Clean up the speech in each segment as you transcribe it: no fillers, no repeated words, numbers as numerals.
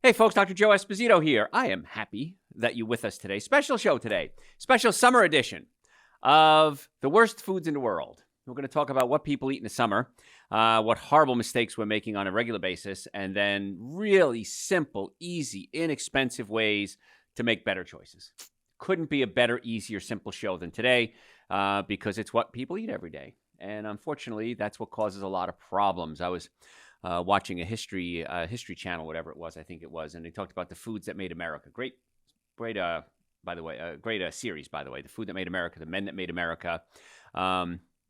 Hey folks, Dr. Joe Esposito here. I am happy that you're with us today. Special show today. Special summer edition of the worst foods in the world. We're going to talk about what people eat in the summer, what horrible mistakes we're making on a regular basis, and then really simple, easy, inexpensive ways to make better choices. Couldn't be a better, easier, simple show than today because it's what people eat every day. And unfortunately, that's what causes a lot of problems. I was watching a history channel, whatever it was, I think it was, and they talked about the foods that made America. Great, by the way, great series, by the way, The Food That Made America, The Men That Made America.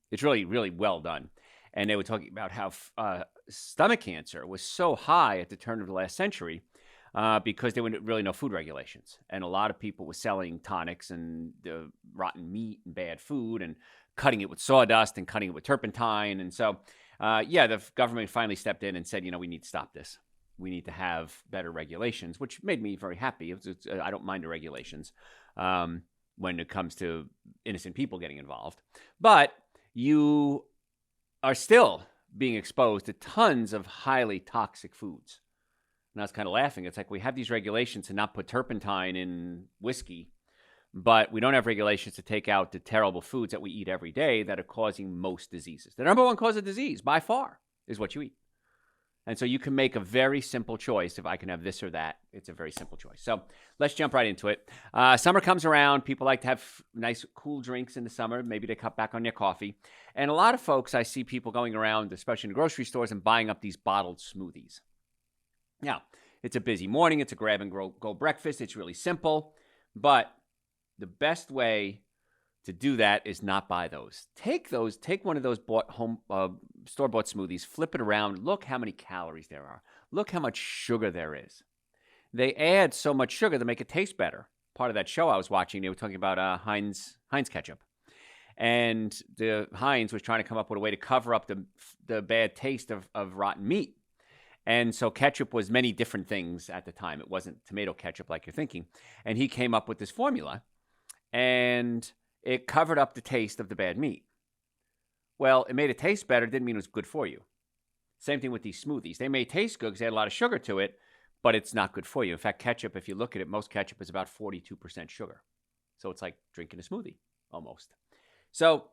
It's really, really well done. And they were talking about how stomach cancer was so high at the turn of the last century because there were really no food regulations. And a lot of people were selling tonics and rotten meat and bad food and cutting it with sawdust and cutting it with turpentine. And so the government finally stepped in and said, we need to stop this. We need to have better regulations, which made me very happy. I don't mind the regulations when it comes to innocent people getting involved. But you are still being exposed to tons of highly toxic foods. And I was kind of laughing. It's like we have these regulations to not put turpentine in whiskey, but we don't have regulations to take out the terrible foods that we eat every day that are causing most diseases. The number one cause of disease, by far, is what you eat. And so you can make a very simple choice. If I can have this or that, it's a very simple choice. So let's jump right into it. Summer comes around. People like to have nice, cool drinks in the summer. Maybe they cut back on their coffee. And a lot of folks, I see people going around, especially in the grocery stores, and buying up these bottled smoothies. Now, it's a busy morning. It's a grab and go breakfast. It's really simple. But the best way to do that is not buy those. Take one of those store-bought smoothies, flip it around, look how many calories there are. Look how much sugar there is. They add so much sugar to make it taste better. Part of that show I was watching, they were talking about Heinz ketchup. And the Heinz was trying to come up with a way to cover up the bad taste of rotten meat. And so ketchup was many different things at the time. It wasn't tomato ketchup like you're thinking. And he came up with this formula, and it covered up the taste of the bad meat. Well, it made it taste better. Didn't mean it was good for you. Same thing with these smoothies. They may taste good because they had a lot of sugar to it, but it's not good for you. In fact, ketchup, if you look at it, most ketchup is about 42% sugar. So it's like drinking a smoothie almost. So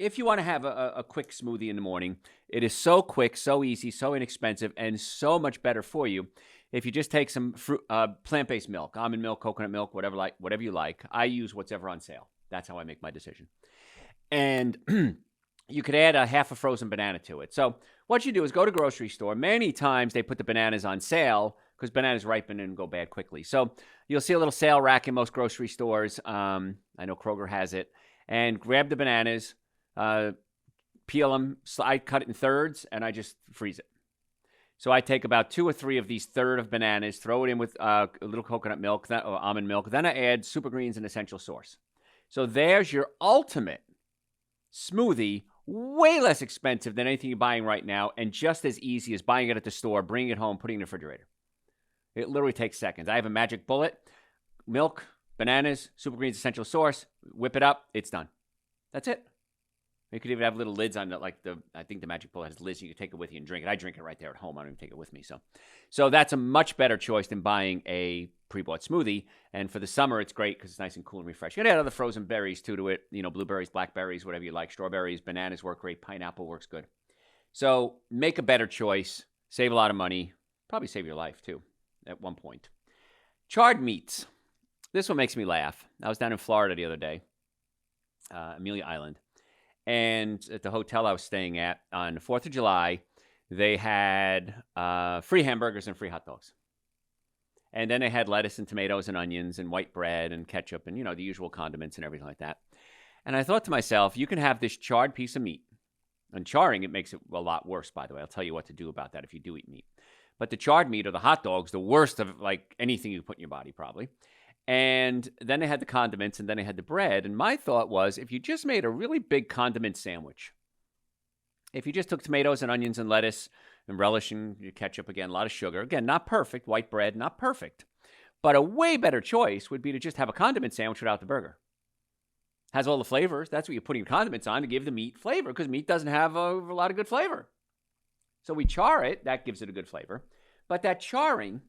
if you want to have a quick smoothie in the morning, it is so quick, so easy, so inexpensive, and so much better for you. If you just take some plant-based milk, almond milk, coconut milk, whatever you like. I use whatever on sale. That's how I make my decision. And you could add a half a frozen banana to it. So what you do is go to a grocery store. Many times they put the bananas on sale because bananas ripen and go bad quickly. So you'll see a little sale rack in most grocery stores. I know Kroger has it. And grab the bananas, peel them. I cut it in thirds, and I just freeze it. So I take about 2 or 3 of these third of bananas, throw it in with a little coconut milk or almond milk. Then I add super greens and essential source. So there's your ultimate smoothie, way less expensive than anything you're buying right now, and just as easy as buying it at the store, bringing it home, putting it in the refrigerator. It literally takes seconds. I have a magic bullet, milk, bananas, super greens, essential source, whip it up, it's done. That's it. You could even have little lids on it, I think the Magic Bullet has lids. You can take it with you and drink it. I drink it right there at home. I don't even take it with me. So that's a much better choice than buying a pre-bought smoothie. And for the summer, it's great because it's nice and cool and refreshing. You can add other frozen berries too to it. Blueberries, blackberries, whatever you like. Strawberries, bananas work great. Pineapple works good. So make a better choice. Save a lot of money. Probably save your life too at one point. Charred Meats. This one makes me laugh. I was down in Florida the other day, Amelia Island. And at the hotel I was staying at on the 4th of July, they had free hamburgers and free hot dogs. And then they had lettuce and tomatoes and onions and white bread and ketchup and, the usual condiments and everything like that. And I thought to myself, you can have this charred piece of meat. And charring, it makes it a lot worse, by the way. I'll tell you what to do about that if you do eat meat. But the charred meat or the hot dog's the worst of anything you put in your body, probably. And then they had the condiments, and then they had the bread. And my thought was, if you just made a really big condiment sandwich, if you just took tomatoes and onions and lettuce and relish and your ketchup, again, a lot of sugar. Again, not perfect. White bread, not perfect. But a way better choice would be to just have a condiment sandwich without the burger. Has all the flavors. That's what you're putting condiments on to give the meat flavor, because meat doesn't have a lot of good flavor. So we char it. That gives it a good flavor. But that charring,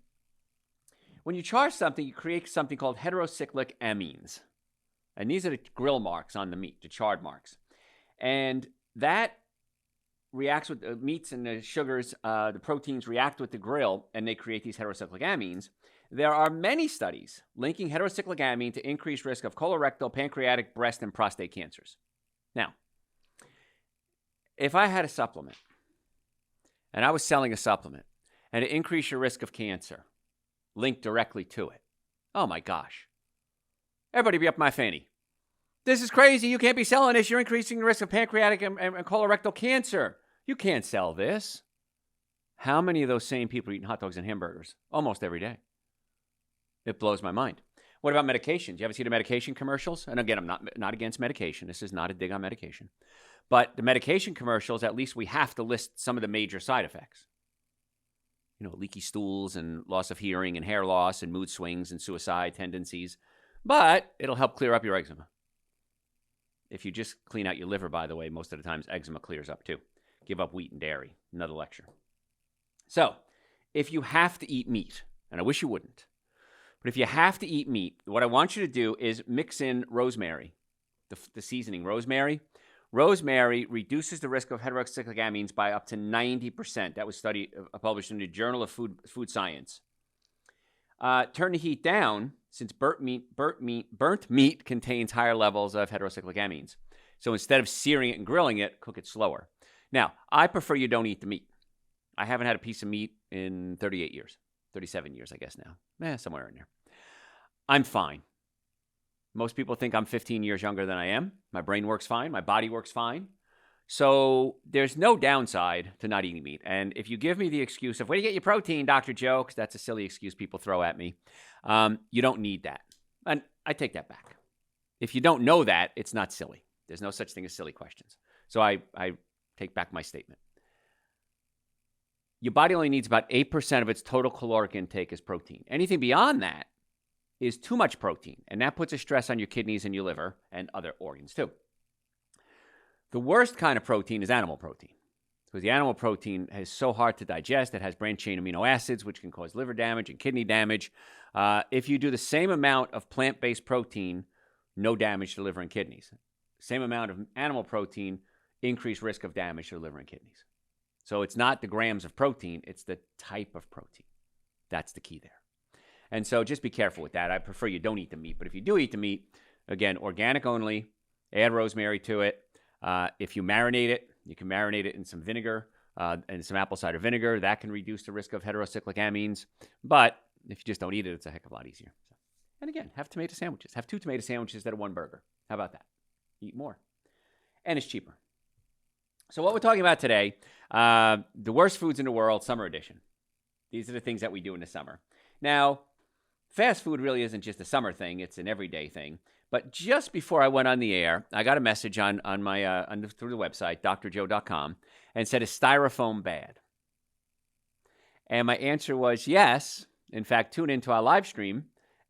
when you char something, you create something called heterocyclic amines. And these are the grill marks on the meat, the charred marks. And that reacts with the meats and the sugars, the proteins react with the grill, and they create these heterocyclic amines. There are many studies linking heterocyclic amine to increased risk of colorectal, pancreatic, breast, and prostate cancers. Now, if I had a supplement, and I was selling a supplement, and it increased your risk of cancer, linked directly to it, oh my gosh. Everybody be up my fanny. This is crazy. You can't be selling this. You're increasing the risk of pancreatic and colorectal cancer. You can't sell this. How many of those same people are eating hot dogs and hamburgers almost every day? It blows my mind. What about medications? You ever see the medication commercials? And again, I'm not against medication. This is not a dig on medication. But the medication commercials, at least we have to list some of the major side effects. You know, leaky stools and loss of hearing and hair loss and mood swings and suicide tendencies. But it'll help clear up your eczema. If you just clean out your liver, by the way, most of the times eczema clears up too. Give up wheat and dairy. Another lecture. So, if you have to eat meat, and I wish you wouldn't, but if you have to eat meat, what I want you to do is mix in rosemary, the seasoning rosemary. Rosemary reduces the risk of heterocyclic amines by up to 90%. That was study published in the Journal of Food Science. Turn the heat down, since burnt meat contains higher levels of heterocyclic amines. So instead of searing it and grilling it, cook it slower. Now, I prefer you don't eat the meat. I haven't had a piece of meat in 38 years. 37 years, I guess now. Somewhere in there. I'm fine. Most people think I'm 15 years younger than I am. My brain works fine. My body works fine. So there's no downside to not eating meat. And if you give me the excuse of, where do you get your protein, Dr. Joe? Because that's a silly excuse people throw at me. You don't need that. And I take that back. If you don't know that, it's not silly. There's no such thing as silly questions. So I take back my statement. Your body only needs about 8% of its total caloric intake as protein. Anything beyond that is too much protein. And that puts a stress on your kidneys and your liver and other organs too. The worst kind of protein is animal protein, because the animal protein is so hard to digest. It has branched-chain amino acids, which can cause liver damage and kidney damage. If you do the same amount of plant-based protein, no damage to liver and kidneys. Same amount of animal protein, increased risk of damage to the liver and kidneys. So it's not the grams of protein, it's the type of protein. That's the key there. And so just be careful with that. I prefer you don't eat the meat. But if you do eat the meat, again, organic only, add rosemary to it. If you marinate it, you can marinate it in some vinegar and some apple cider vinegar. That can reduce the risk of heterocyclic amines. But if you just don't eat it, it's a heck of a lot easier. So, and again, have tomato sandwiches. Have 2 tomato sandwiches instead of 1 burger. How about that? Eat more. And it's cheaper. So what we're talking about today, the worst foods in the world, summer edition. These are the things that we do in the summer. Now, fast food really isn't just a summer thing. It's an everyday thing. But just before I went on the air, I got a message on my through the website, drjoe.com, and said, is Styrofoam bad? And my answer was yes. In fact, tune into our live stream,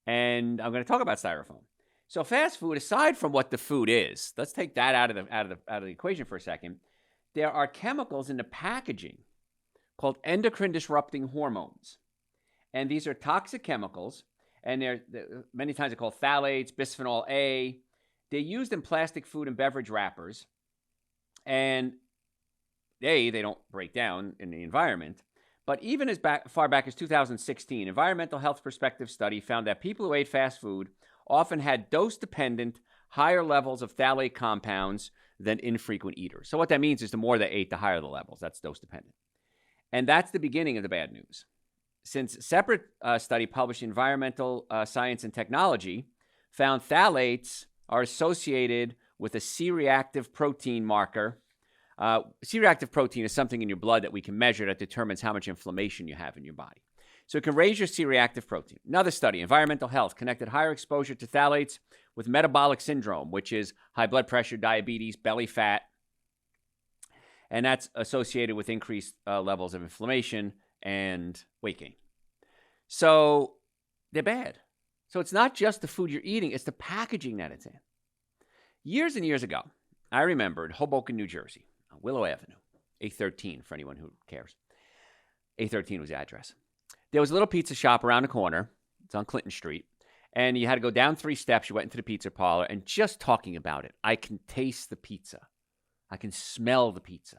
and I'm going to talk about Styrofoam. So fast food, aside from what the food is, let's take that out of the equation for a second. There are chemicals in the packaging called endocrine disrupting hormones. And these are toxic chemicals. And they're many times they're called phthalates, bisphenol A. They're used in plastic food and beverage wrappers. And they don't break down in the environment. But even as far back as 2016, Environmental Health Perspective study found that people who ate fast food often had dose-dependent, higher levels of phthalate compounds than infrequent eaters. So what that means is the more they ate, the higher the levels. That's dose-dependent. And that's the beginning of the bad news. Since a separate study published in Environmental Science and Technology found phthalates are associated with a C-reactive protein marker. C-reactive protein is something in your blood that we can measure that determines how much inflammation you have in your body. So it can raise your C-reactive protein. Another study, Environmental Health, connected higher exposure to phthalates with metabolic syndrome, which is high blood pressure, diabetes, belly fat. And that's associated with increased levels of inflammation and weight gain. So they're bad. So it's not just the food you're eating, it's the packaging that it's in. Years and years ago, I remember in Hoboken, New Jersey, on Willow Avenue, 813 for anyone who cares. 813 was the address. There was a little pizza shop around the corner. It's on Clinton Street. And you had to go down 3 steps. You went into the pizza parlor. And just talking about it, I can taste the pizza. I can smell the pizza.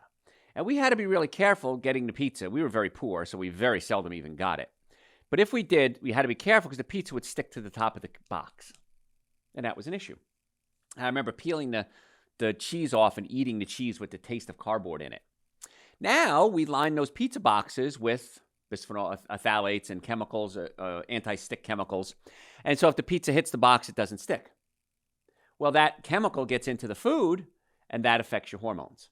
And we had to be really careful getting the pizza. We were very poor, so we very seldom even got it. But if we did, we had to be careful because the pizza would stick to the top of the box. And that was an issue. I remember peeling the cheese off and eating the cheese with the taste of cardboard in it. Now we line those pizza boxes with bisphenol phthalates and chemicals, anti-stick chemicals. And so if the pizza hits the box, it doesn't stick. Well, that chemical gets into the food, and that affects your hormones.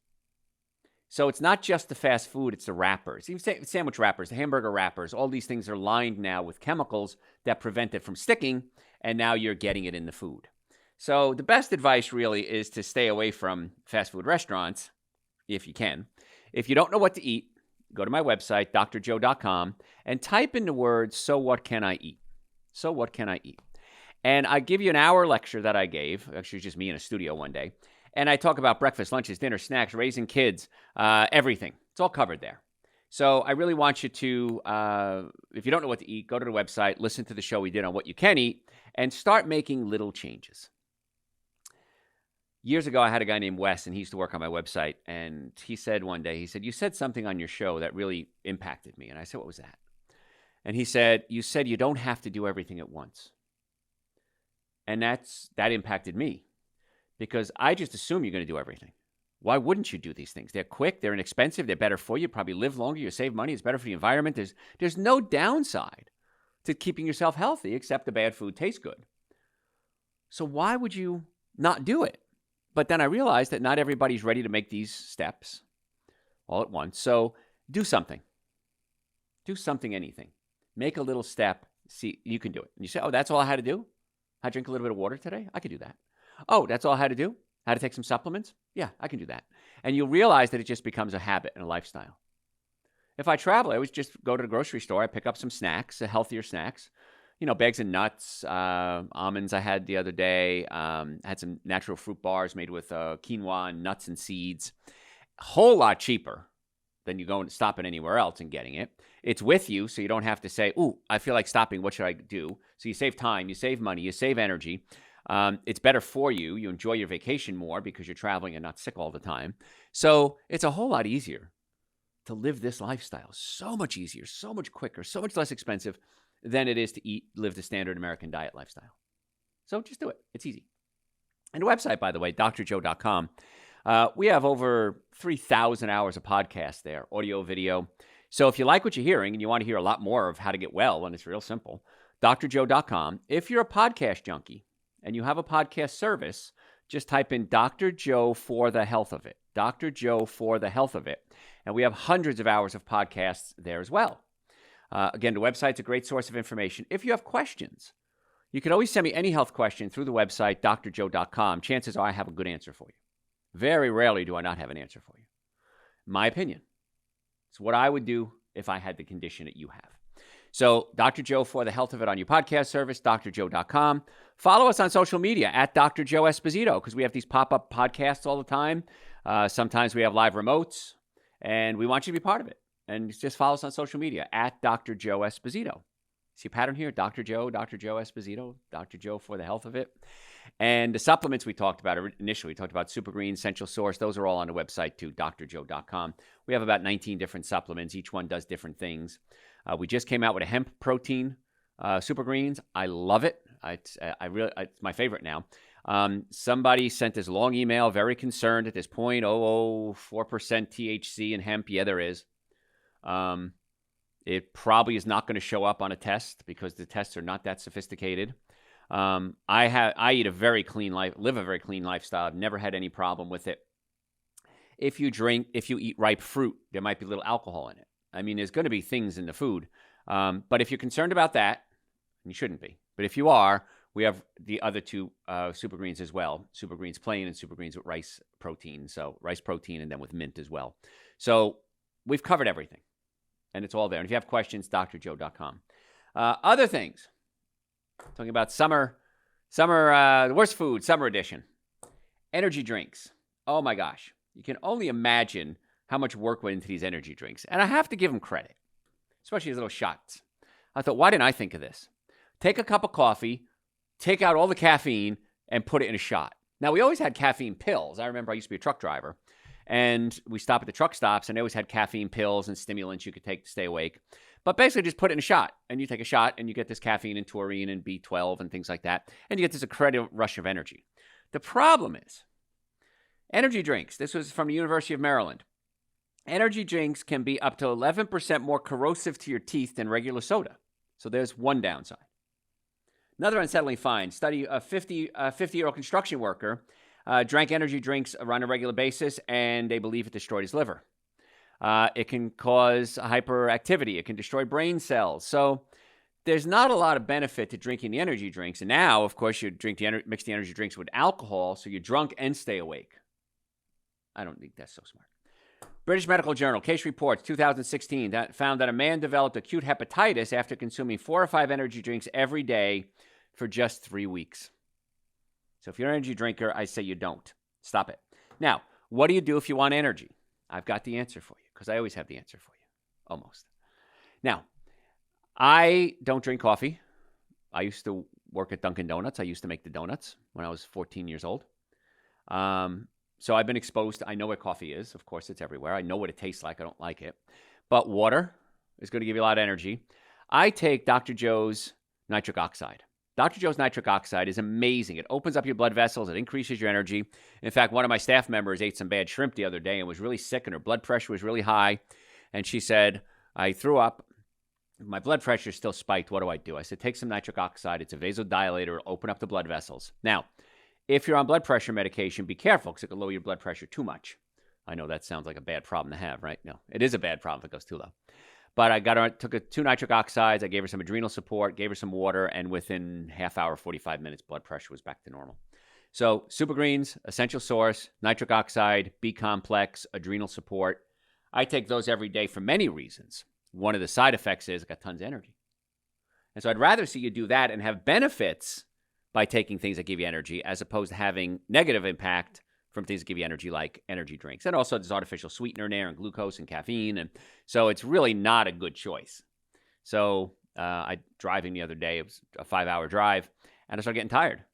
So it's not just the fast food, it's the wrappers. Even sandwich wrappers, the hamburger wrappers, all these things are lined now with chemicals that prevent it from sticking, and now you're getting it in the food. So the best advice really is to stay away from fast food restaurants, if you can. If you don't know what to eat, go to my website, drjoe.com, and type in the words, so what can I eat? So what can I eat? And I give you an hour lecture that I gave. Actually, it's just me in a studio one day. And I talk about breakfast, lunches, dinner, snacks, raising kids, everything. It's all covered there. So I really want you to, if you don't know what to eat, go to the website, listen to the show we did on what you can eat, and start making little changes. Years ago, I had a guy named Wes, and he used to work on my website. And he said one day, you said something on your show that really impacted me. And I said, what was that? And he said, you said you don't have to do everything at once. And that impacted me because I just assume you're going to do everything. Why wouldn't you do these things? They're quick, they're inexpensive, they're better for you, probably live longer, you save money, it's better for the environment. There's no downside to keeping yourself healthy except the bad food tastes good. So why would you not do it? But then I realized that not everybody's ready to make these steps all at once. So do something. Do something, anything. Make a little step. See, you can do it. And you say, oh, that's all I had to do? I drink a little bit of water today? I could do that. Oh, that's all I had to do? How to take some supplements? Yeah, I can do that. And you'll realize that it just becomes a habit and a lifestyle. If I travel, I always just go to the grocery store. I pick up some snacks, healthier snacks. Bags of nuts, almonds I had the other day. Had some natural fruit bars made with quinoa and nuts and seeds. A whole lot cheaper than you going stopping anywhere else and getting it. It's with you, so you don't have to say, ooh, I feel like stopping. What should I do? So you save time, you save money, you save energy. It's better for you. You enjoy your vacation more because you're traveling and not sick all the time. So it's a whole lot easier to live this lifestyle. So much easier, so much quicker, so much less expensive than it is to live the standard American diet lifestyle. So just do it. It's easy. And the website, by the way, drjoe.com. We have over 3,000 hours of podcasts there, audio, video. So if you like what you're hearing and you want to hear a lot more of how to get well, and it's real simple, drjoe.com. If you're a podcast junkie and you have a podcast service, just type in Dr. Joe for the health of it. Dr. Joe for the health of it. And we have hundreds of hours of podcasts there as well. Again, the website's a great source of information. If you have questions, you can always send me any health question through the website, drjoe.com. Chances are I have a good answer for you. Very rarely do I not have an answer for you. My opinion. It's what I would do if I had the condition that you have. So, Dr. Joe for the health of it on your podcast service, drjoe.com. Follow us on social media at Dr. Joe Esposito because we have these pop-up podcasts all the time. Sometimes we have live remotes, and we want you to be part of it. And just follow us on social media at Dr. Joe Esposito. See a pattern here? Dr. Joe Esposito, Dr. Joe for the health of it. And the supplements we talked about initially, we talked about Super Green, Essential Source. Those are all on the website too, drjoe.com. We have about 19 different supplements. Each one does different things. We just came out with a hemp protein Super Greens. I love it. It's my favorite now. Somebody sent this long email, very concerned at this point. 0.004% THC in hemp. Yeah, there is. It probably is not going to show up on a test because the tests are not that sophisticated. I eat a very clean life, live a very clean lifestyle. I've never had any problem with it. If you eat ripe fruit, there might be a little alcohol in it. I mean, there's going to be things in the food. But if you're concerned about that, you shouldn't be. But if you are, we have the other two Super Greens as well. Super Greens plain and Super Greens with rice protein. So rice protein and then with mint as well. So we've covered everything. And it's all there. And if you have questions, drjoe.com. Other things. Talking about summer, the worst food, summer edition. Energy drinks. Oh my gosh. You can only imagine how much work went into these energy drinks. And I have to give them credit, especially these little shots. I thought, why didn't I think of this? Take a cup of coffee, take out all the caffeine, and put it in a shot. Now, we always had caffeine pills. I remember I used to be a truck driver, and we stopped at the truck stops, and they always had caffeine pills and stimulants you could take to stay awake. But basically, just put it in a shot, and you take a shot, and you get this caffeine and taurine and B12 and things like that, and you get this incredible rush of energy. The problem is energy drinks. This was from the University of Maryland. Energy drinks can be up to 11% more corrosive to your teeth than regular soda. So there's one downside. Another unsettling find, study a 50-year-old construction worker drank energy drinks on a regular basis, and they believe it destroyed his liver. It can cause hyperactivity. It can destroy brain cells. So there's not a lot of benefit to drinking the energy drinks. And now, of course, you mix the energy drinks with alcohol, so you're drunk and stay awake. I don't think that's so smart. British Medical Journal, case reports, 2016, that found that a man developed acute hepatitis after consuming 4 or 5 energy drinks every day for just 3 weeks. So if you're an energy drinker, I say you don't. Stop it. Now, what do you do if you want energy? I've got the answer for you, because I always have the answer for you, almost. Now, I don't drink coffee. I used to work at Dunkin' Donuts. I used to make the donuts when I was 14 years old. So I've been exposed to, I know what coffee is. Of course, it's everywhere. I know what it tastes like. I don't like it. But water is going to give you a lot of energy. I take Dr. Joe's nitric oxide. Dr. Joe's nitric oxide is amazing. It opens up your blood vessels. It increases your energy. In fact, one of my staff members ate some bad shrimp the other day and was really sick, and her blood pressure was really high. And she said, I threw up. My blood pressure is still spiked. What do? I said, take some nitric oxide. It's a vasodilator. It'll open up the blood vessels. Now, if you're on blood pressure medication, be careful, because it can lower your blood pressure too much. I know that sounds like a bad problem to have, right? No, it is a bad problem if it goes too low. But I took 2 nitric oxides. I gave her some adrenal support, gave her some water, and within half hour, 45 minutes, blood pressure was back to normal. So Super Greens, Essential Source, nitric oxide, B complex, adrenal support. I take those every day for many reasons. One of the side effects is I got tons of energy. And so I'd rather see you do that and have benefits by taking things that give you energy, as opposed to having negative impact from things that give you energy, like energy drinks. And also there's artificial sweetener in there, and glucose and caffeine. And so it's really not a good choice. So I driving the other day, it was a 5-hour drive, and I started getting tired.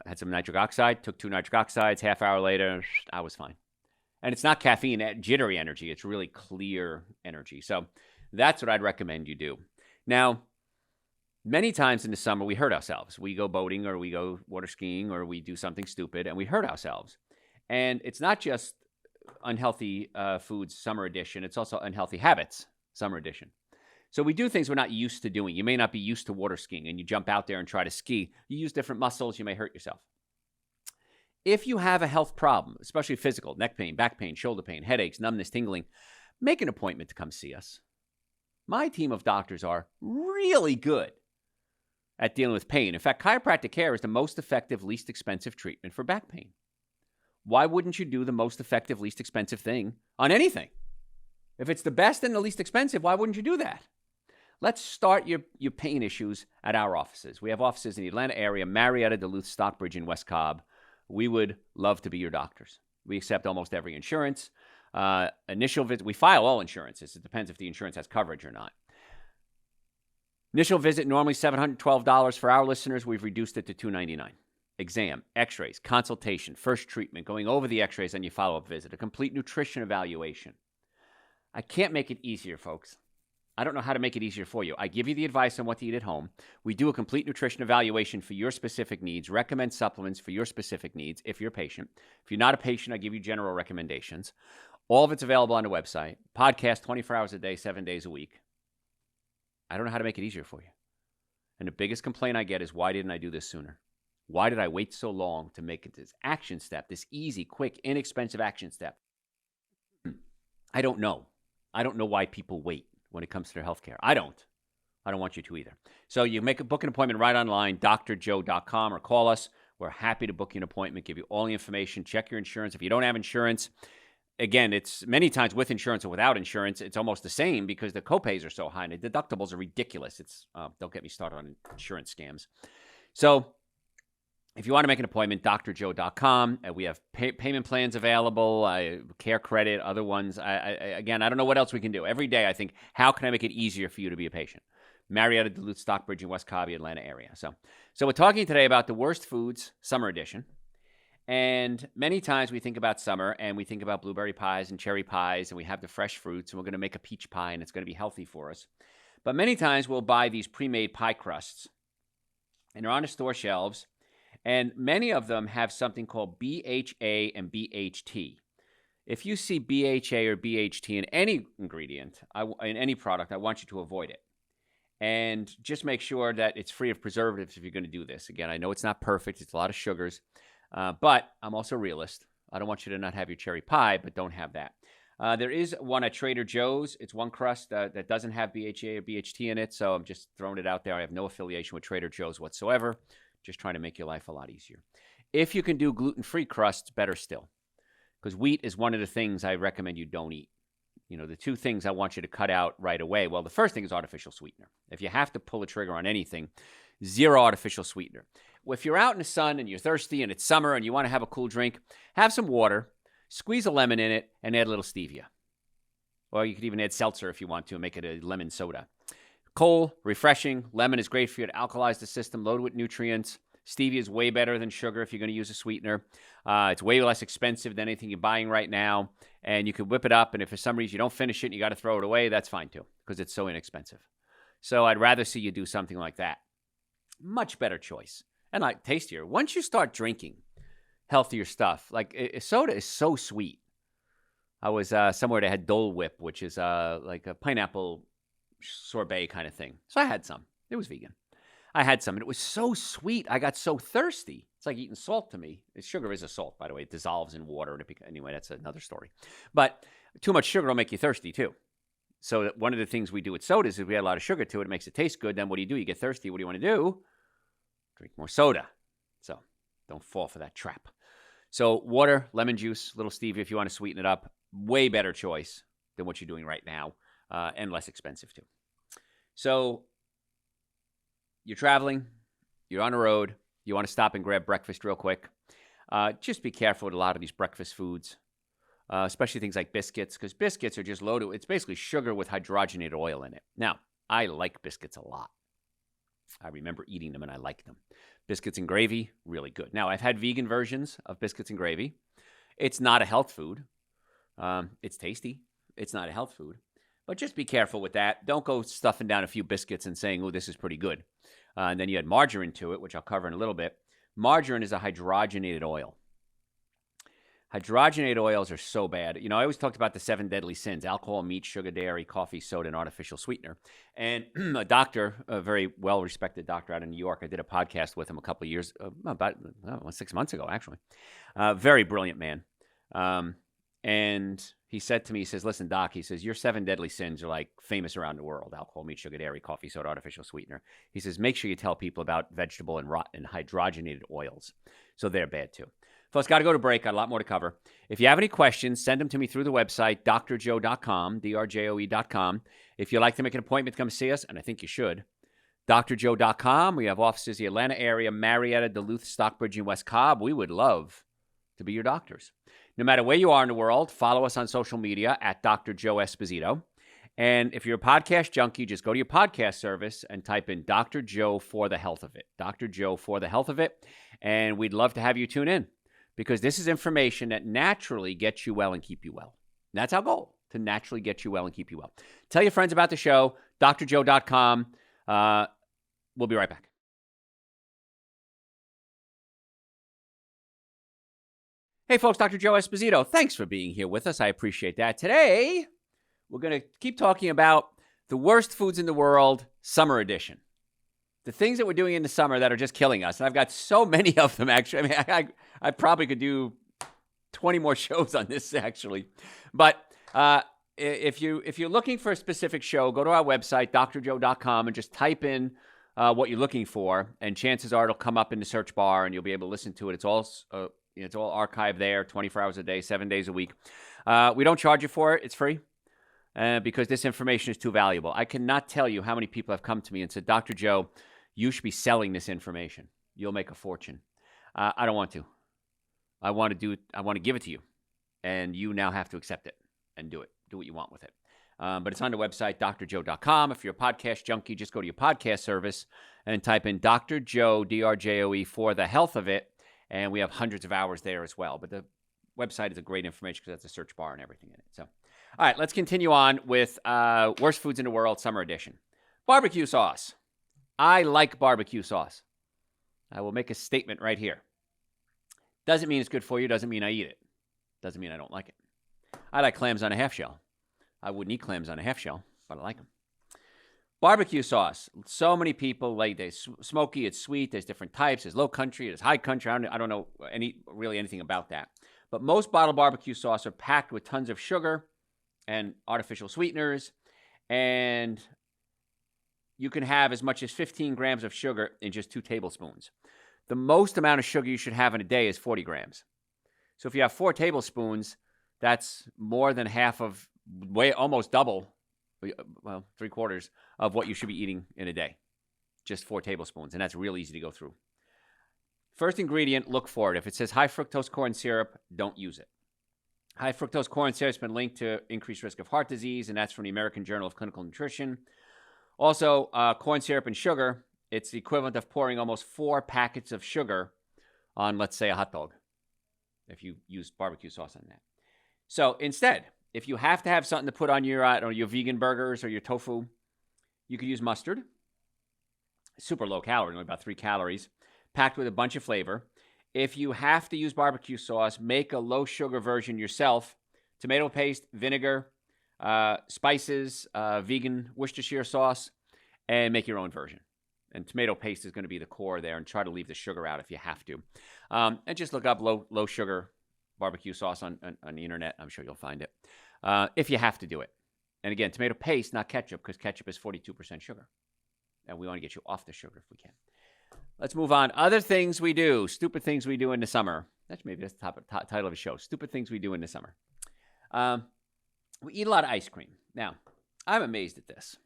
I had some nitric oxide, took 2 nitric oxides, half hour later, I was fine. And it's not caffeine, jittery energy. It's really clear energy. So that's what I'd recommend you do. Now, many times in the summer, we hurt ourselves. We go boating, or we go water skiing, or we do something stupid, and we hurt ourselves. And it's not just Unhealthy Foods Summer Edition. It's also Unhealthy Habits Summer Edition. So we do things we're not used to doing. You may not be used to water skiing, and you jump out there and try to ski. You use different muscles. You may hurt yourself. If you have a health problem, especially physical, neck pain, back pain, shoulder pain, headaches, numbness, tingling, make an appointment to come see us. My team of doctors are really good at dealing with pain. In fact, chiropractic care is the most effective, least expensive treatment for back pain. Why wouldn't you do the most effective, least expensive thing on anything? If it's the best and the least expensive, why wouldn't you do that? Let's start your pain issues at our offices. We have offices in the Atlanta area, Marietta, Duluth, Stockbridge, and West Cobb. We would love to be your doctors. We accept almost every insurance. Initial visit, we file all insurances. It depends if the insurance has coverage or not. Initial visit, normally $712 for our listeners. We've reduced it to $299. Exam, x-rays, consultation, first treatment, going over the x-rays on your follow-up visit, a complete nutrition evaluation. I can't make it easier, folks. I don't know how to make it easier for you. I give you the advice on what to eat at home. We do a complete nutrition evaluation for your specific needs, recommend supplements for your specific needs if you're a patient. If you're not a patient, I give you general recommendations. All of it's available on the website. Podcast 24 hours a day, 7 days a week. I don't know how to make it easier for you. And the biggest complaint I get is, why didn't I do this sooner? Why did I wait so long to make it this action step, this easy, quick, inexpensive action step? I don't know. I don't know why people wait when it comes to their healthcare. I don't want you to either. So you book an appointment right online, drjoe.com, or call us. We're happy to book you an appointment, give you all the information, check your insurance. If you don't have insurance, again, it's many times with insurance or without insurance, it's almost the same because the copays are so high and the deductibles are ridiculous. Don't get me started on insurance scams. So if you want to make an appointment, drjoe.com. We have payment plans available, care credit, other ones. Again, I don't know what else we can do. Every day I think, how can I make it easier for you to be a patient? Marietta, Duluth, Stockbridge, and West Cobb, Atlanta area. So we're talking today about the worst foods, summer edition. And many times we think about summer and we think about blueberry pies and cherry pies, and we have the fresh fruits, and we're going to make a peach pie, and it's going to be healthy for us. But many times we'll buy these pre-made pie crusts, and they're on the store shelves, and many of them have something called BHA and BHT. If you see BHA or BHT in any ingredient, in any product, I want you to avoid it. And just make sure that it's free of preservatives if you're going to do this. Again, I know it's not perfect. It's a lot of sugars. But I'm also a realist. I don't want you to not have your cherry pie, but don't have that. There is one at Trader Joe's. It's one crust that doesn't have BHA or BHT in it, so I'm just throwing it out there. I have no affiliation with Trader Joe's whatsoever. Just trying to make your life a lot easier. If you can do gluten-free crusts, better still, because wheat is one of the things I recommend you don't eat. You know, the two things I want you to cut out right away. Well, the first thing is artificial sweetener. If you have to pull a trigger on anything, zero artificial sweetener. If you're out in the sun and you're thirsty and it's summer and you want to have a cool drink, have some water, squeeze a lemon in it, and add a little stevia. Or you could even add seltzer if you want to and make it a lemon soda. Cold, refreshing. Lemon is great for you to alkalize the system, loaded with nutrients. Stevia is way better than sugar if you're going to use a sweetener. It's way less expensive than anything you're buying right now. And you can whip it up, and if for some reason you don't finish it and you got to throw it away, that's fine too, because it's so inexpensive. So I'd rather see you do something like that. Much better choice. And like tastier. Once you start drinking healthier stuff, like soda is so sweet. I was somewhere that had Dole Whip, which is like a pineapple sorbet kind of thing. So I had some. It was vegan. I had some, and it was so sweet. I got so thirsty. It's like eating salt to me. Sugar is a salt, by the way. It dissolves in water. Anyway, that's another story. But too much sugar will make you thirsty, too. So one of the things we do with sodas is we add a lot of sugar to it. It makes it taste good. Then what do? You get thirsty. What do you want to do? Drink more soda. So don't fall for that trap. So water, lemon juice, little stevia if you want to sweeten it up. Way better choice than what you're doing right now, and less expensive, too. So you're traveling, you're on the road, you want to stop and grab breakfast real quick. Just be careful with a lot of these breakfast foods, especially things like biscuits, because biscuits are just loaded. It's basically sugar with hydrogenated oil in it. Now, I like biscuits a lot. I remember eating them, and I like them. Biscuits and gravy, really good. Now, I've had vegan versions of biscuits and gravy. It's not a health food. It's tasty. It's not a health food. But just be careful with that. Don't go stuffing down a few biscuits and saying, oh, this is pretty good. And then you add margarine to it, which I'll cover in a little bit. Margarine is a hydrogenated oil. Hydrogenated oils are so bad. You know, I always talked about the 7 deadly sins: alcohol, meat, sugar, dairy, coffee, soda, and artificial sweetener. And a doctor, a very well-respected doctor out in New York, I did a podcast with him a couple of years, about 6 months ago, actually. Very brilliant man. And he said to me, he says, listen, Doc, he says, your 7 deadly sins are like famous around the world: alcohol, meat, sugar, dairy, coffee, soda, artificial sweetener. He says, make sure you tell people about vegetable and hydrogenated oils. So they're bad too. Folks, got to go to break. Got a lot more to cover. If you have any questions, send them to me through the website, drjoe.com, drjoe.com. If you'd like to make an appointment to come see us, and I think you should, drjoe.com. We have offices in the Atlanta area, Marietta, Duluth, Stockbridge, and West Cobb. We would love to be your doctors. No matter where you are in the world, follow us on social media at Dr. Joe Esposito. And if you're a podcast junkie, just go to your podcast service and type in Dr. Joe for the health of it. Dr. Joe for the health of it. And we'd love to have you tune in, because this is information that naturally gets you well and keep you well. And that's our goal, to naturally get you well and keep you well. Tell your friends about the show, drjoe.com. We'll be right back. Hey, folks, Dr. Joe Esposito. Thanks for being here with us. I appreciate that. Today, we're going to keep talking about the worst foods in the world, summer edition. The things that we're doing in the summer that are just killing us. And I've got so many of them, actually. I mean, I probably could do 20 more shows on this, actually. But if you're looking for a specific show, go to our website, drjoe.com, and just type in what you're looking for. And chances are it'll come up in the search bar, and you'll be able to listen to it. It's all archived there, 24 hours a day, 7 days a week. We don't charge you for it. It's free. Because this information is too valuable. I cannot tell you how many people have come to me and said, Dr. Joe, you should be selling this information. You'll make a fortune. I don't want to. I want to give it to you. And you now have to accept it and do it. Do what you want with it. But it's on the website, drjoe.com. If you're a podcast junkie, just go to your podcast service and type in Dr. Joe, D-R-J-O-E, for the health of it. And we have hundreds of hours there as well. But the website is a great information because that's a search bar and everything in it. So, all right, let's continue on with Worst Foods in the World, Summer Edition. Barbecue sauce. I like barbecue sauce. I will make a statement right here. Doesn't mean it's good for you. Doesn't mean I eat it. Doesn't mean I don't like it. I like clams on a half shell. I wouldn't eat clams on a half shell, but I like them. Barbecue sauce. So many people like this. Smoky, it's sweet. There's different types. There's low country. There's high country. I don't know really anything about that. But most bottled barbecue sauce are packed with tons of sugar and artificial sweeteners. And you can have as much as 15 grams of sugar in just 2 tablespoons. The most amount of sugar you should have in a day is 40 grams. So if you have 4 tablespoons, that's more than half of, almost double, well, 3/4 of what you should be eating in a day. Just 4 tablespoons, and that's real easy to go through. First ingredient, look for it. If it says high fructose corn syrup, don't use it. High fructose corn syrup has been linked to increased risk of heart disease, and that's from the American Journal of Clinical Nutrition. Also, corn syrup and sugar, it's the equivalent of pouring almost 4 packets of sugar on, let's say, a hot dog, if you use barbecue sauce on that. So instead, if you have to have something to put on your vegan burgers or your tofu, you could use mustard. Super low calorie, only about 3 calories, packed with a bunch of flavor. If you have to use barbecue sauce, make a low sugar version yourself. Tomato paste, vinegar, spices, vegan Worcestershire sauce, and make your own version. And tomato paste is going to be the core there, and try to leave the sugar out if you have to. And just look up low sugar barbecue sauce on the internet. I'm sure you'll find it. If you have to do it. And again, tomato paste, not ketchup, because ketchup is 42% sugar. And we want to get you off the sugar if we can. Let's move on. Other things we do. Stupid things we do in the summer. That's the title of a show. Stupid things we do in the summer. We eat a lot of ice cream. Now, I'm amazed at this.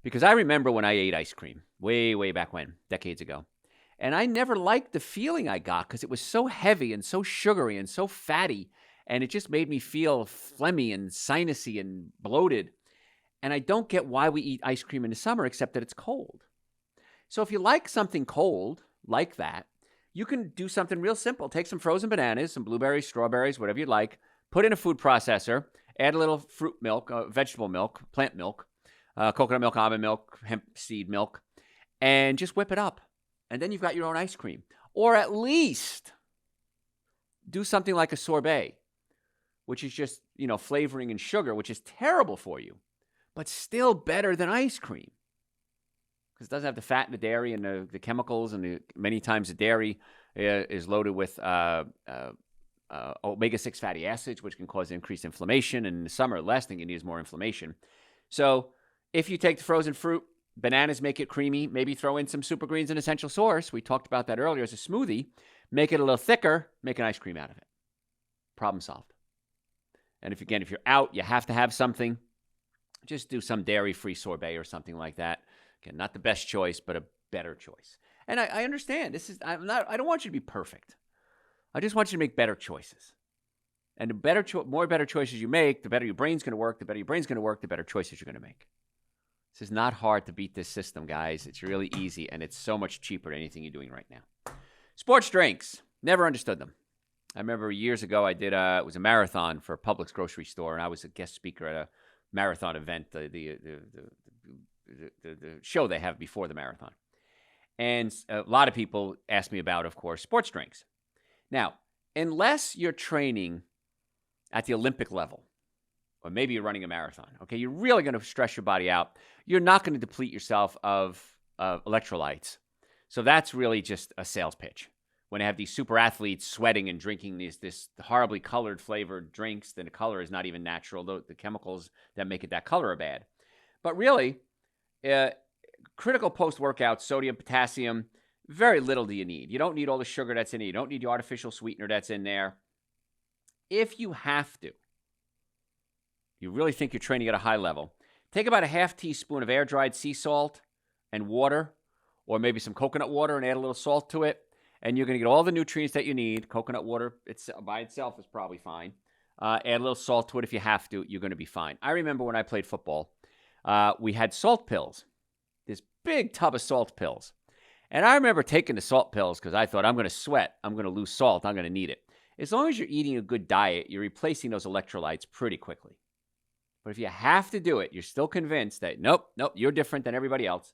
Because I remember when I ate ice cream. Way, way back when. Decades ago. And I never liked the feeling I got because it was so heavy and so sugary and so fatty. And it just made me feel phlegmy and sinusy and bloated. And I don't get why we eat ice cream in the summer except that it's cold. So if you like something cold like that, you can do something real simple. Take some frozen bananas, some blueberries, strawberries, whatever you'd like. Put in a food processor. Add a little fruit milk, vegetable milk, plant milk, coconut milk, almond milk, hemp seed milk. And just whip it up. And then you've got your own ice cream. Or at least do something like a sorbet, which is just, flavoring and sugar, which is terrible for you, but still better than ice cream. Because it doesn't have the fat and the dairy and the chemicals, and many times the dairy is loaded with omega-6 fatty acids, which can cause increased inflammation. And in the summer, the last thing you need is more inflammation. So if you take the frozen fruit, bananas make it creamy, maybe throw in some super greens and essential source. We talked about that earlier as a smoothie. Make it a little thicker, make an ice cream out of it. Problem solved. And if you're out, you have to have something, just do some dairy-free sorbet or something like that. Again, not the best choice, but a better choice. And I understand I don't want you to be perfect. I just want you to make better choices. And the more better choices you make, the better your brain's going to work. The better your brain's going to work, the better choices you're going to make. This is not hard to beat this system, guys. It's really easy, and it's so much cheaper than anything you're doing right now. Sports drinks. Never understood them. I remember years ago I did it was a marathon for Publix grocery store, and I was a guest speaker at a marathon event, the show they have before the marathon. And a lot of people asked me about, of course, sports drinks. Now, unless you're training at the Olympic level, or maybe you're running a marathon, okay, you're really going to stress your body out. You're not going to deplete yourself of electrolytes. So that's really just a sales pitch. When they have these super athletes sweating and drinking this horribly colored flavored drinks, then the color is not even natural. The chemicals that make it that color are bad. But really, critical post-workout, sodium, potassium, very little do you need. You don't need all the sugar that's in it. You don't need the artificial sweetener that's in there. If you have to, you really think you're training at a high level, take about a half teaspoon of air-dried sea salt and water, or maybe some coconut water and add a little salt to it. And you're going to get all the nutrients that you need. Coconut water by itself is probably fine. Add a little salt to it if you have to. You're going to be fine. I remember when I played football, we had salt pills, this big tub of salt pills. And I remember taking the salt pills because I thought, I'm going to sweat. I'm going to lose salt. I'm going to need it. As long as you're eating a good diet, you're replacing those electrolytes pretty quickly. But if you have to do it, you're still convinced that, nope, you're different than everybody else.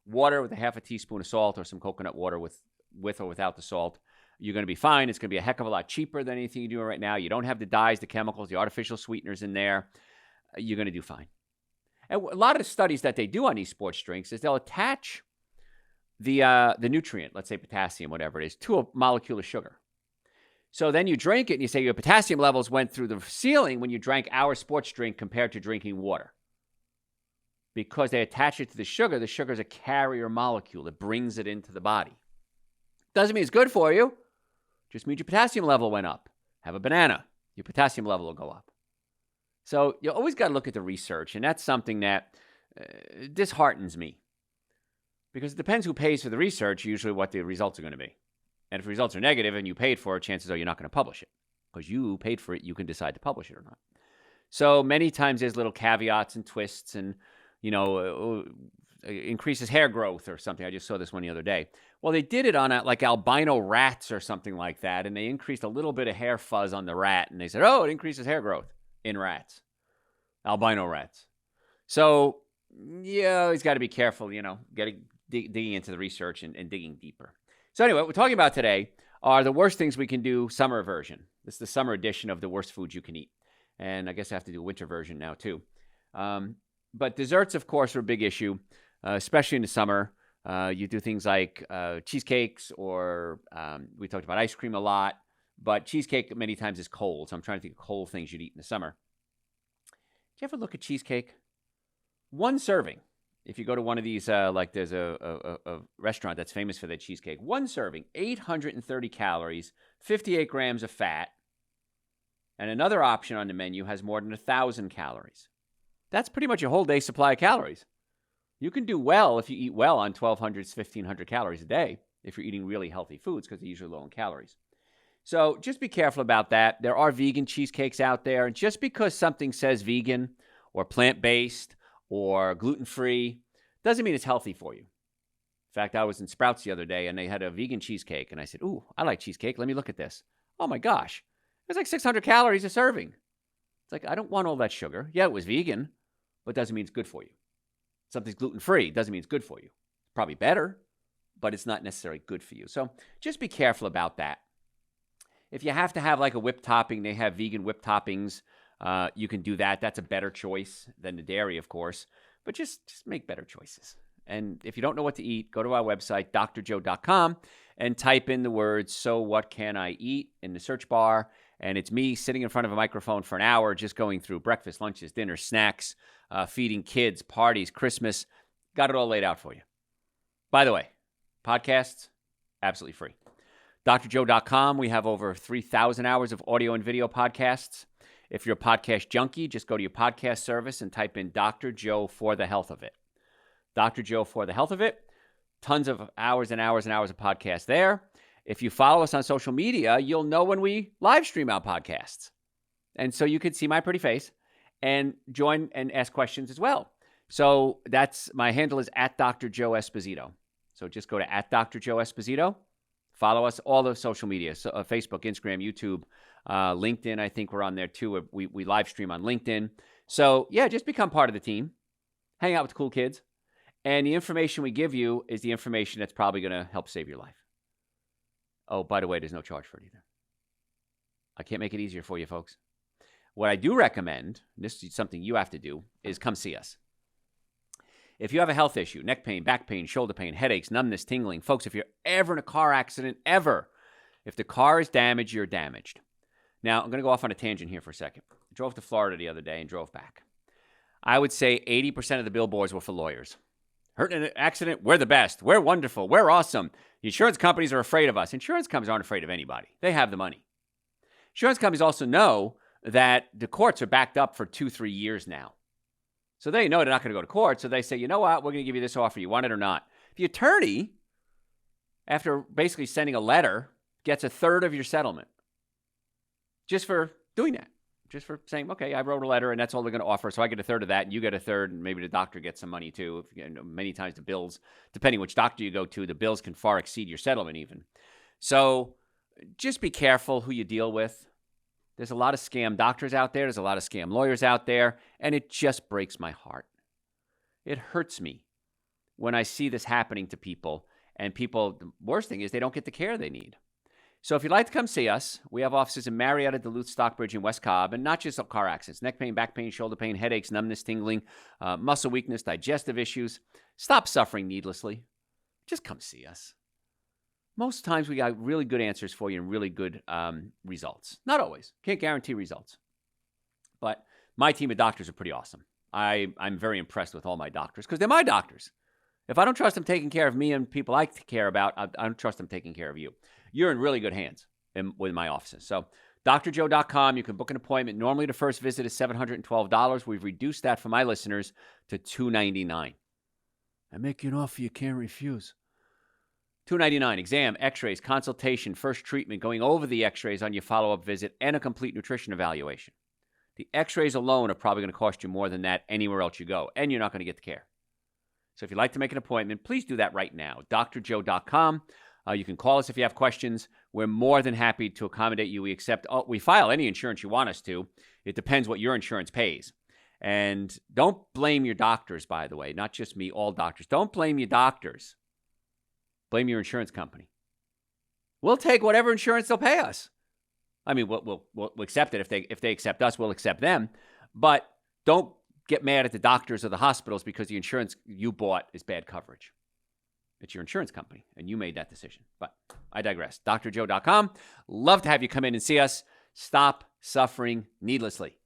Water with a half a teaspoon of salt or some coconut water with or without the salt, you're going to be fine. It's going to be a heck of a lot cheaper than anything you're doing right now. You don't have the dyes, the chemicals, the artificial sweeteners in there. You're going to do fine. And a lot of the studies that they do on these sports drinks is they'll attach the nutrient, let's say potassium, whatever it is, to a molecule of sugar. So then you drink it and you say your potassium levels went through the ceiling when you drank our sports drink compared to drinking water. Because they attach it to the sugar is a carrier molecule that brings it into the body. Doesn't mean it's good for you. Just means your potassium level went up. Have a banana. Your potassium level will go up. So you always got to look at the research, and that's something that disheartens me. Because it depends who pays for the research, usually what the results are going to be. And if the results are negative and you paid for it, chances are you're not going to publish it. Because you paid for it, you can decide to publish it or not. So many times there's little caveats and twists and, increases hair growth or something. I just saw this one the other day. Well, they did it on like albino rats or something like that, and they increased a little bit of hair fuzz on the rat, and they said, it increases hair growth in rats, albino rats. So, yeah, he's got to be careful, digging into the research and digging deeper. So anyway, what we're talking about today are the worst things we can do, summer version. This is the summer edition of the worst foods you can eat. And I guess I have to do a winter version now too. But desserts, of course, are a big issue, especially in the summer. You do things like cheesecakes or we talked about ice cream a lot. But cheesecake many times is cold. So I'm trying to think of cold things you'd eat in the summer. Do you ever look at cheesecake? One serving. If you go to one of these, like there's a restaurant that's famous for their cheesecake. One serving, 830 calories, 58 grams of fat. And another option on the menu has more than 1,000 calories. That's pretty much a whole day's supply of calories. You can do well if you eat well on 1,200 to 1,500 calories a day if you're eating really healthy foods because they're usually low in calories. So just be careful about that. There are vegan cheesecakes out there. And just because something says vegan or plant-based or gluten-free doesn't mean it's healthy for you. In fact, I was in Sprouts the other day, and they had a vegan cheesecake. And I said, ooh, I like cheesecake. Let me look at this. Oh, my gosh. It was like 600 calories a serving. It's like, I don't want all that sugar. Yeah, it was vegan, but it doesn't mean it's good for you. Something's gluten-free doesn't mean it's good for you. It's probably better, but it's not necessarily good for you. So just be careful about that. If you have to have like a whipped topping, they have vegan whipped toppings. You can do that. That's a better choice than the dairy, of course. But just make better choices. And if you don't know what to eat, go to our website, drjoe.com, and type in the words, so what can I eat, in the search bar. And it's me sitting in front of a microphone for an hour, just going through breakfast, lunches, dinners, snacks, feeding kids, parties, Christmas. Got it all laid out for you. By the way, podcasts, absolutely free. drjoe.com, we have over 3,000 hours of audio and video podcasts. If you're a podcast junkie, just go to your podcast service and type in Dr. Joe for the health of it. Dr. Joe for the health of it. Tons of hours and hours and hours of podcasts there. If you follow us on social media, you'll know when we live stream our podcasts. And so you can see my pretty face and join and ask questions as well. So my handle is at Dr. Joe Esposito. So just go to at Dr. Joe Esposito. Follow us, all the social media, so, Facebook, Instagram, YouTube, LinkedIn. I think we're on there too. We live stream on LinkedIn. So yeah, just become part of the team. Hang out with the cool kids. And the information we give you is the information that's probably going to help save your life. Oh, by the way, there's no charge for it either. I can't make it easier for you, folks. What I do recommend, and this is something you have to do, is come see us. If you have a health issue, neck pain, back pain, shoulder pain, headaches, numbness, tingling, folks, if you're ever in a car accident, if the car is damaged, you're damaged. Now, I'm going to go off on a tangent here for a second. I drove to Florida the other day and drove back. I would say 80% of the billboards were for lawyers. Hurt in an accident, we're the best. We're wonderful. We're awesome. The insurance companies are afraid of us. Insurance companies aren't afraid of anybody. They have the money. Insurance companies also know that the courts are backed up for 2-3 years now. So they know they're not going to go to court. So they say, you know what? We're going to give you this offer. You want it or not? The attorney, after basically sending a letter, gets a third of your settlement just for doing that. just for saying, okay, I wrote a letter and that's all they're going to offer. So I get a third of that and you get a third, and maybe the doctor gets some money too. Many times the bills, depending which doctor you go to, the bills can far exceed your settlement even. So just be careful who you deal with. There's a lot of scam doctors out there. There's a lot of scam lawyers out there. And it just breaks my heart. It hurts me when I see this happening to people. And people, the worst thing is they don't get the care they need. So if you'd like to come see us, we have offices in Marietta, Duluth, Stockbridge, and West Cobb. And not just car accidents. Neck pain, back pain, shoulder pain, headaches, numbness, tingling, muscle weakness, digestive issues. Stop suffering needlessly. Just come see us. Most times we got really good answers for you and really good results. Not always. Can't guarantee results. But my team of doctors are pretty awesome. I'm very impressed with all my doctors because they're my doctors. If I don't trust them taking care of me and people I care about, I don't trust them taking care of you. You're in really good hands with my offices. So drjoe.com, you can book an appointment. Normally the first visit is $712. We've reduced that for my listeners to $299. I make you an offer you can't refuse. $299, exam, x-rays, consultation, first treatment, going over the x-rays on your follow-up visit, and a complete nutrition evaluation. The x-rays alone are probably going to cost you more than that anywhere else you go, and you're not going to get the care. So if you'd like to make an appointment, please do that right now. drjoe.com. You can call us if you have questions. We're more than happy to accommodate you. We file any insurance you want us to. It depends what your insurance pays. And don't blame your doctors, by the way, not just me, all doctors. Don't blame your doctors. Blame your insurance company. We'll take whatever insurance they'll pay us. I mean, we'll accept it. If they accept us, we'll accept them. But don't get mad at the doctors or the hospitals because the insurance you bought is bad coverage. It's your insurance company, and you made that decision. But I digress. drjoe.com. Love to have you come in and see us. Stop suffering needlessly.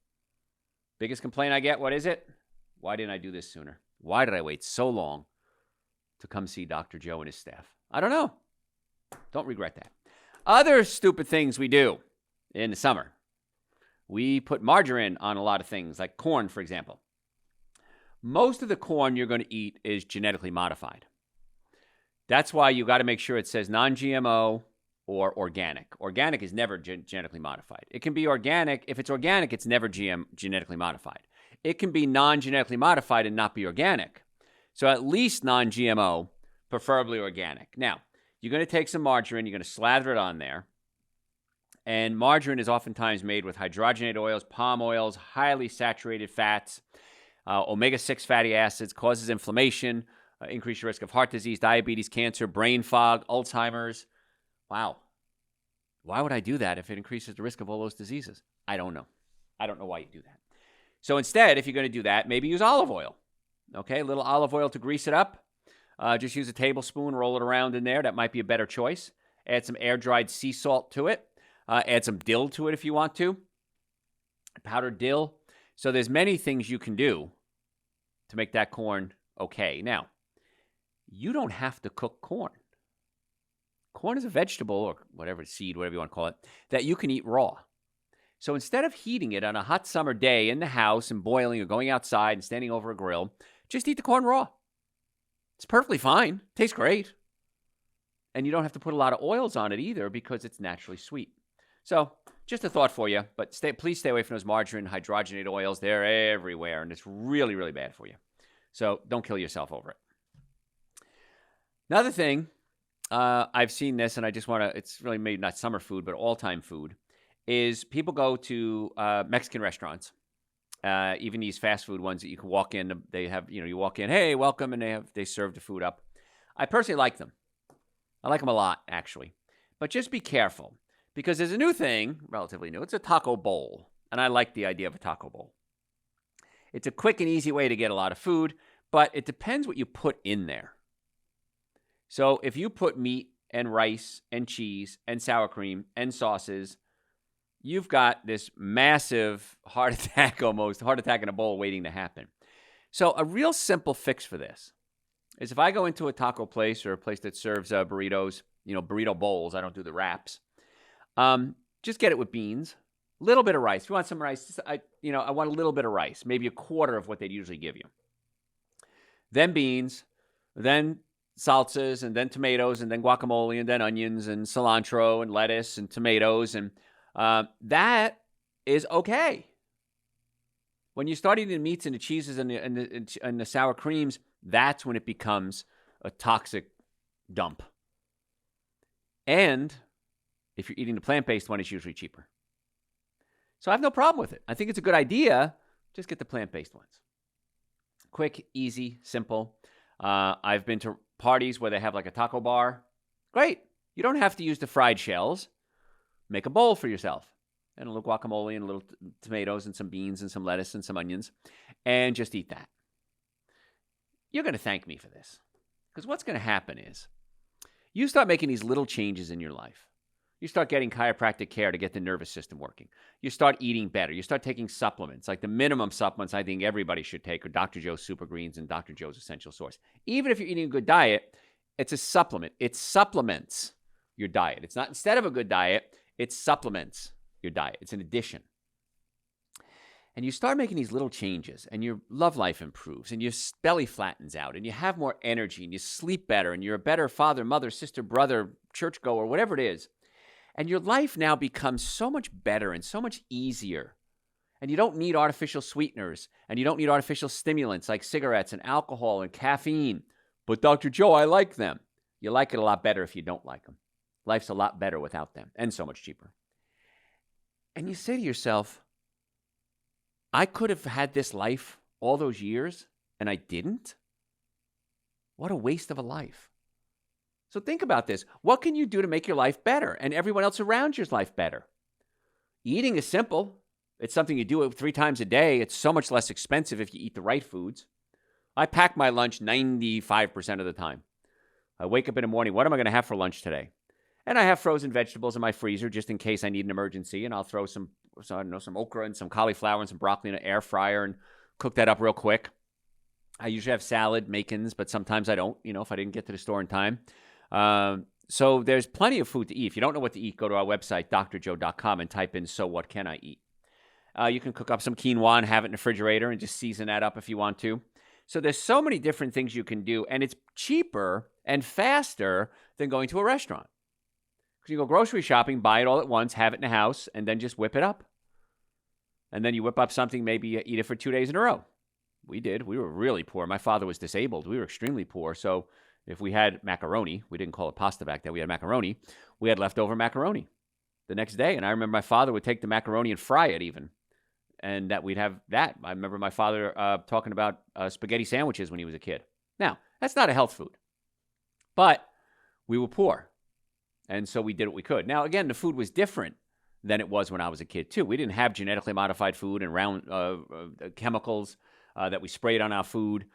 Biggest complaint I get, what is it? Why didn't I do this sooner? Why did I wait so long to come see Dr. Joe and his staff? I don't know. Don't regret that. Other stupid things we do in the summer. We put margarine on a lot of things, like corn, for example. Most of the corn you're going to eat is genetically modified. That's why you got to make sure it says non-GMO or organic. Organic is never genetically modified. It can be organic. If it's organic, it's never genetically modified. It can be non-genetically modified and not be organic. So at least non-GMO, preferably organic. Now, you're going to take some margarine. You're going to slather it on there. And margarine is oftentimes made with hydrogenated oils, palm oils, highly saturated fats, omega-6 fatty acids, causes inflammation, increase your risk of heart disease, diabetes, cancer, brain fog, Alzheimer's. Wow. Why would I do that if it increases the risk of all those diseases? I don't know. I don't know why you do that. So instead, if you're going to do that, maybe use olive oil. Okay, a little olive oil to grease it up. Just use a tablespoon, roll it around in there. That might be a better choice. Add some air-dried sea salt to it. Add some dill to it if you want to. Powdered dill. So there's many things you can do to make that corn okay. Now, you don't have to cook corn. Corn is a vegetable or whatever, seed, whatever you want to call it, that you can eat raw. So instead of heating it on a hot summer day in the house and boiling or going outside and standing over a grill, just eat the corn raw. It's perfectly fine. Tastes great. And you don't have to put a lot of oils on it either because it's naturally sweet. So just a thought for you, but please stay away from those margarine, hydrogenated oils. They're everywhere, and it's really, really bad for you. So don't kill yourself over it. Another thing, I've seen this, and I just want to, it's really maybe not summer food, but all-time food, is people go to Mexican restaurants, even these fast food ones that you can walk in. They have, you walk in, hey, welcome, and they serve the food up. I personally like them. I like them a lot, actually. But just be careful, because there's a new thing, relatively new. It's a taco bowl, and I like the idea of a taco bowl. It's a quick and easy way to get a lot of food, but it depends what you put in there. So if you put meat and rice and cheese and sour cream and sauces, you've got this massive heart attack in a bowl waiting to happen. So a real simple fix for this is if I go into a taco place or a place that serves burritos, burrito bowls, I don't do the wraps, just get it with beans, a little bit of rice. If you want some rice, I want a little bit of rice, maybe a quarter of what they'd usually give you. Then beans, then salsas, and then tomatoes, and then guacamole, and then onions, and cilantro, and lettuce, and tomatoes, and that is okay. When you start eating the meats and the cheeses and the sour creams, that's when it becomes a toxic dump. And if you're eating the plant-based one, it's usually cheaper. So I have no problem with it. I think it's a good idea. Just get the plant-based ones. Quick, easy, simple. I've been to parties where they have like a taco bar. Great. You don't have to use the fried shells. Make a bowl for yourself. And a little guacamole and a little tomatoes and some beans and some lettuce and some onions. And just eat that. You're going to thank me for this. Because what's going to happen is you start making these little changes in your life. You start getting chiropractic care to get the nervous system working. You start eating better. You start taking supplements. Like the minimum supplements I think everybody should take are Dr. Joe's Super Greens and Dr. Joe's Essential Source. Even if you're eating a good diet, it's a supplement. It supplements your diet. It's not instead of a good diet, it supplements your diet. It's an addition. And you start making these little changes, and your love life improves, and your belly flattens out, and you have more energy, and you sleep better, and you're a better father, mother, sister, brother, churchgoer, whatever it is. And your life now becomes so much better and so much easier. And you don't need artificial sweeteners, and you don't need artificial stimulants like cigarettes and alcohol and caffeine. But Dr. Joe, I like them. You like it a lot better if you don't like them. Life's a lot better without them, and so much cheaper. And you say to yourself, I could have had this life all those years, and I didn't? What a waste of a life. So think about this. What can you do to make your life better and everyone else around your life better? Eating is simple. It's something you do 3 times a day. It's so much less expensive if you eat the right foods. I pack my lunch 95% of the time. I wake up in the morning, what am I going to have for lunch today? And I have frozen vegetables in my freezer just in case I need an emergency, and I'll throw some okra and some cauliflower and some broccoli in an air fryer and cook that up real quick. I usually have salad makings, but sometimes I don't, if I didn't get to the store in time. So there's plenty of food to eat. If you don't know what to eat, go to our website, drjoe.com, and type in, so what can I eat? You can cook up some quinoa and have it in the refrigerator and just season that up if you want to. So there's so many different things you can do, and it's cheaper and faster than going to a restaurant. Because you go grocery shopping, buy it all at once, have it in the house, and then just whip it up. And then you whip up something, maybe you eat it for 2 days in a row. We did. We were really poor. My father was disabled. We were extremely poor. So if we had macaroni, we didn't call it pasta back then, we had macaroni, we had leftover macaroni the next day. And I remember my father would take the macaroni and fry it even. And that we'd have that. I remember my father talking about spaghetti sandwiches when he was a kid. Now, that's not a health food. But we were poor. And so we did what we could. Now, again, the food was different than it was when I was a kid, too. We didn't have genetically modified food and chemicals that we sprayed on our food.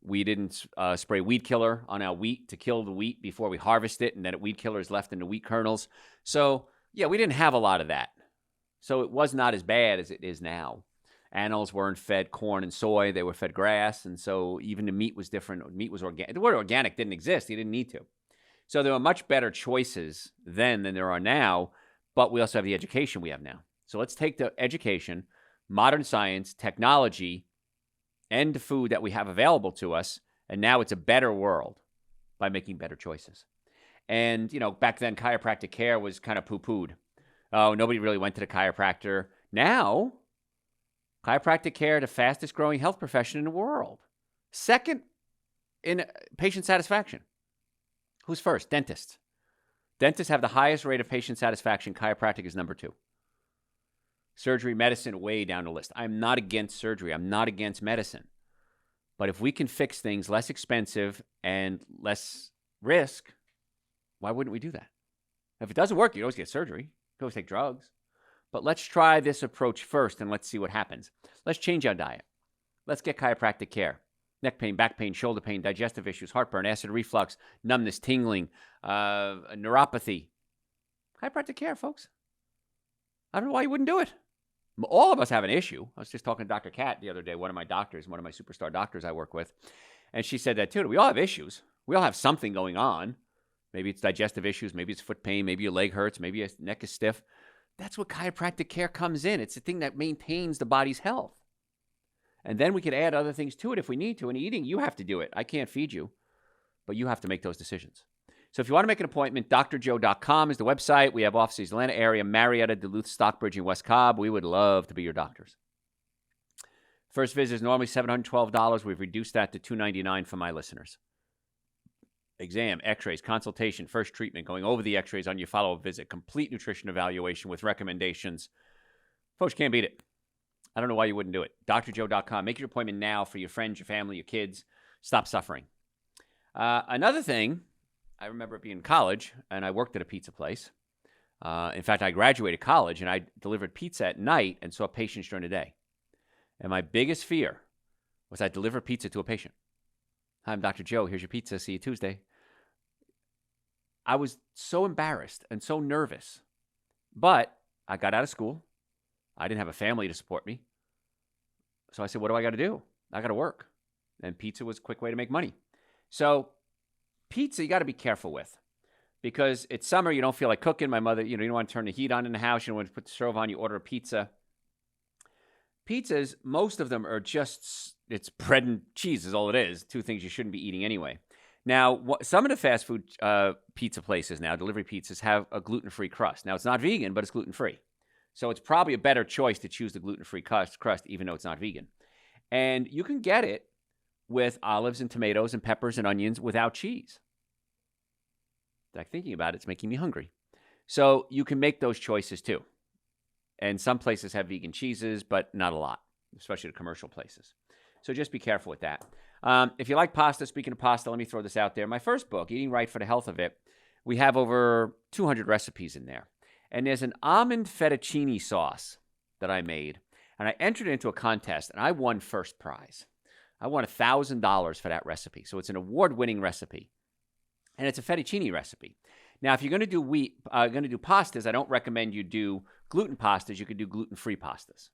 We didn't spray weed killer on our wheat to kill the wheat before we harvest it, and then weed killer is left in the wheat kernels. So, yeah, we didn't have a lot of that. So it was not as bad as it is now. Animals weren't fed corn and soy. They were fed grass, and so even the meat was different. Meat was organic. The word organic didn't exist. You didn't need to. So there were much better choices then than there are now, but we also have the education we have now. So let's take the education, modern science, technology, and the food that we have available to us, and now it's a better world by making better choices. And, back then, chiropractic care was kind of poo-pooed. Oh, nobody really went to the chiropractor. Now, chiropractic care, the fastest growing health profession in the world. Second in patient satisfaction. Who's first? Dentists. Dentists have the highest rate of patient satisfaction. Chiropractic is number 2. Surgery, medicine, way down the list. I'm not against surgery. I'm not against medicine. But if we can fix things less expensive and less risk, why wouldn't we do that? If it doesn't work, you always get surgery. You can always take drugs. But let's try this approach first and let's see what happens. Let's change our diet. Let's get chiropractic care. Neck pain, back pain, shoulder pain, digestive issues, heartburn, acid reflux, numbness, tingling, neuropathy. Chiropractic care, folks. I don't know why you wouldn't do it. All of us have an issue. I was just talking to Dr. Kat the other day, one of my doctors, one of my superstar doctors I work with, and she said that too. We all have issues. We all have something going on. Maybe it's digestive issues. Maybe it's foot pain. Maybe your leg hurts. Maybe your neck is stiff. That's what chiropractic care comes in. It's the thing that maintains the body's health. And then we could add other things to it if we need to. And eating, you have to do it. I can't feed you, but you have to make those decisions. So if you want to make an appointment, drjoe.com is the website. We have offices in the Atlanta area, Marietta, Duluth, Stockbridge, and West Cobb. We would love to be your doctors. First visit is normally $712. We've reduced that to $299 for my listeners. Exam, x-rays, consultation, first treatment, going over the x-rays on your follow-up visit, complete nutrition evaluation with recommendations. Folks, can't beat it. I don't know why you wouldn't do it. drjoe.com. Make your appointment now for your friends, your family, your kids. Stop suffering. Another thing, I remember being in college, and I worked at a pizza place. In fact, I graduated college, and I delivered pizza at night and saw patients during the day. And my biggest fear was I deliver pizza to a patient. Hi, I'm Dr. Joe. Here's your pizza. See you Tuesday. I was so embarrassed and so nervous. But I got out of school. I didn't have a family to support me. So I said, what do I got to do? I got to work. And pizza was a quick way to make money. So pizza, you got to be careful with. Because it's summer, you don't feel like cooking. My mother, you don't want to turn the heat on in the house. You don't want to put the stove on. You order a pizza. Pizzas, most of them are just, it's bread and cheese is all it is. Two things you shouldn't be eating anyway. Now, some of the fast food pizza places now, delivery pizzas, have a gluten-free crust. Now, it's not vegan, but it's gluten-free. So it's probably a better choice to choose the gluten-free crust, even though it's not vegan. And you can get it with olives and tomatoes and peppers and onions without cheese. Like, thinking about it's making me hungry. So you can make those choices too. And some places have vegan cheeses, but not a lot, especially the commercial places. So just be careful with that. If you like pasta, speaking of pasta, let me throw this out there. My first book, Eating Right for the Health of It, we have over 200 recipes in there. And there's an almond fettuccine sauce that I made. And I entered into a contest, and I won first prize. I won $1,000 for that recipe. So it's an award-winning recipe. And it's a fettuccine recipe. Now, if you're going to do pastas, I don't recommend you do gluten pastas. You could do gluten-free pastas.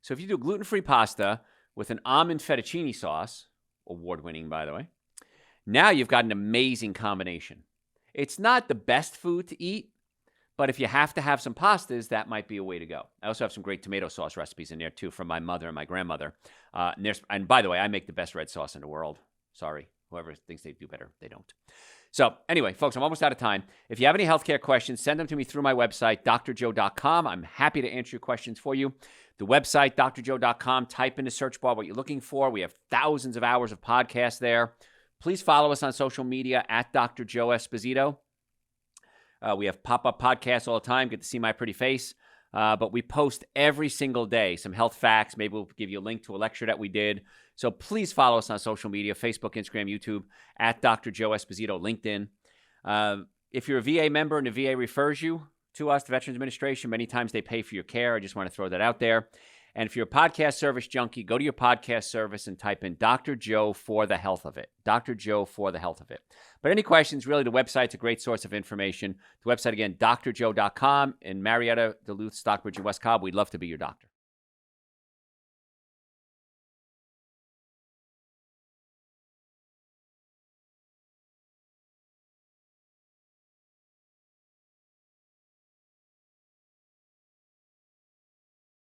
So if you do gluten-free pasta with an almond fettuccine sauce, award-winning, by the way, now you've got an amazing combination. It's not the best food to eat, but if you have to have some pastas, that might be a way to go. I also have some great tomato sauce recipes in there, too, from my mother and my grandmother. And by the way, I make the best red sauce in the world. Sorry, whoever thinks they do better, they don't. So anyway, folks, I'm almost out of time. If you have any healthcare questions, send them to me through my website, drjoe.com. I'm happy to answer your questions for you. The website, drjoe.com, type in the search bar what you're looking for. We have thousands of hours of podcasts there. Please follow us on social media at Dr. Joe Esposito. We have pop-up podcasts all the time. Get to see my pretty face. But we post every single day some health facts. Maybe we'll give you a link to a lecture that we did. So please follow us on social media, Facebook, Instagram, YouTube, at Dr. Joe Esposito, LinkedIn. If you're a VA member and the VA refers you to us, the Veterans Administration, many times they pay for your care. I just want to throw that out there. And if you're a podcast service junkie, go to your podcast service and type in Dr. Joe for the health of it. Dr. Joe for the health of it. But any questions, really, the website's a great source of information. The website, again, drjoe.com in Marietta, Duluth, Stockbridge, and West Cobb. We'd love to be your doctor.